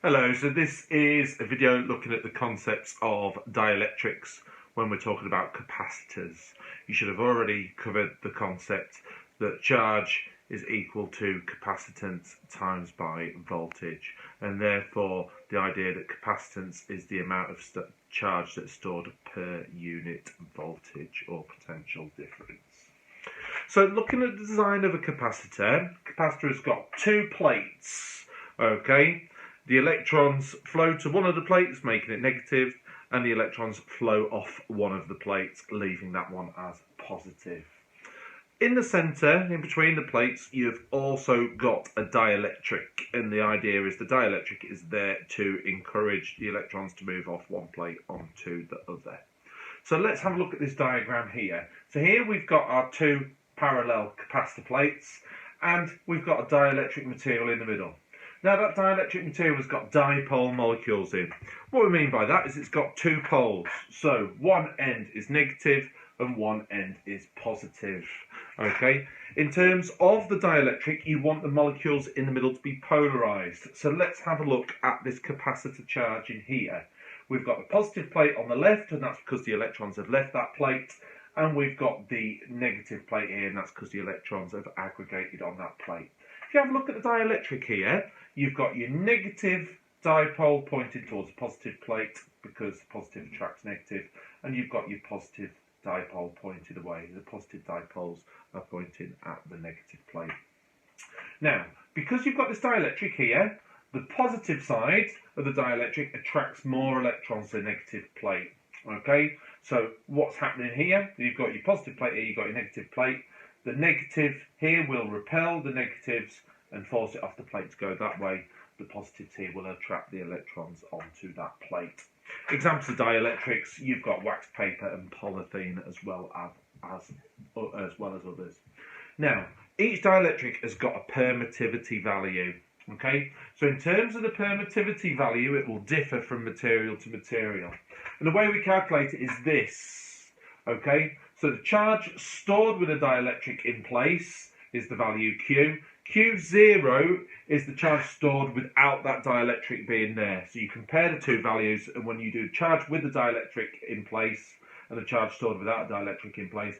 Hello, so this is a video looking at the concepts of dielectrics when we're talking about capacitors. You should have already covered the concept that charge is equal to capacitance times by voltage, and therefore the idea that capacitance is the amount of charge that's stored per unit voltage or potential difference. So looking at the design of a capacitor has got two plates, okay? The electrons flow to one of the plates, making it negative, and the electrons flow off one of the plates, leaving that one as positive. In the centre, in between the plates, you've also got a dielectric, and the idea is the dielectric is there to encourage the electrons to move off one plate onto the other. So let's have a look at this diagram here. So here we've got our two parallel capacitor plates, and we've got a dielectric material in the middle. Now that dielectric material has got dipole molecules in. What we mean by that is it's got two poles. So one end is negative and one end is positive. Okay. In terms of the dielectric, you want the molecules in the middle to be polarized. So let's have a look at this capacitor charge in here. We've got the positive plate on the left, and that's because the electrons have left that plate. And we've got the negative plate here, and that's because the electrons have aggregated on that plate. If you have a look at the dielectric here, you've got your negative dipole pointing towards the positive plate because the positive attracts negative, and you've got your positive dipole pointed away. The positive dipoles are pointing at the negative plate. Now, because you've got this dielectric here, the positive side of the dielectric attracts more electrons to the negative plate. Okay, so what's happening here? You've got your positive plate here, you've got your negative plate. The negative here will repel the negatives and force it off the plate to go that way. The positives here will attract the electrons onto that plate. Examples of dielectrics, you've got wax paper and polythene as well as others. Now, each dielectric has got a permittivity value. Okay, so in terms of the permittivity value, it will differ from material to material. And the way we calculate it is this. Okay, so the charge stored with a dielectric in place is the value Q. Q0 is the charge stored without that dielectric being there. So you compare the two values, and when you do charge with the dielectric in place and the charge stored without a dielectric in place,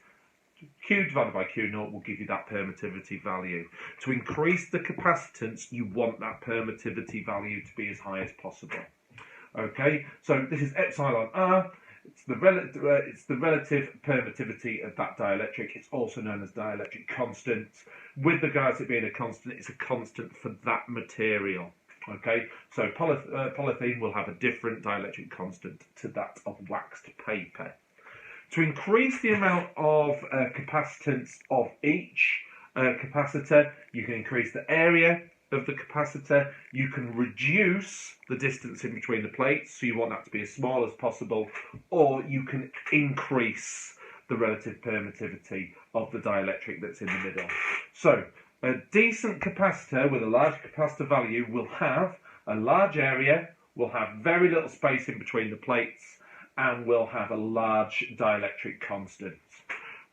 Q divided by Q0 will give you that permittivity value. To increase the capacitance, you want that permittivity value to be as high as possible. Okay, so this is epsilon R. It's the relative permittivity of that dielectric. It's also known as dielectric constant. With regards to it being a constant, it's a constant for that material. Okay, so polythene will have a different dielectric constant to that of waxed paper. To increase the amount of capacitance of each capacitor, you can increase the area of the capacitor, you can reduce the distance in between the plates, so you want that to be as small as possible, or you can increase the relative permittivity of the dielectric that's in the middle. So, a decent capacitor with a large capacitor value will have a large area, will have very little space in between the plates, and will have a large dielectric constant.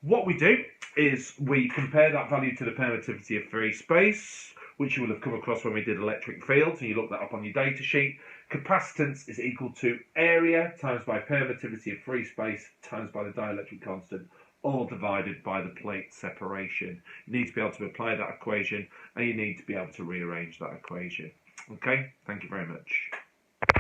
What we do is we compare that value to the permittivity of free space, which you will have come across when we did electric fields, and you look that up on your data sheet. Capacitance is equal to area times by permittivity of free space times by the dielectric constant, all divided by the plate separation. You need to be able to apply that equation, and you need to be able to rearrange that equation. Okay, thank you very much.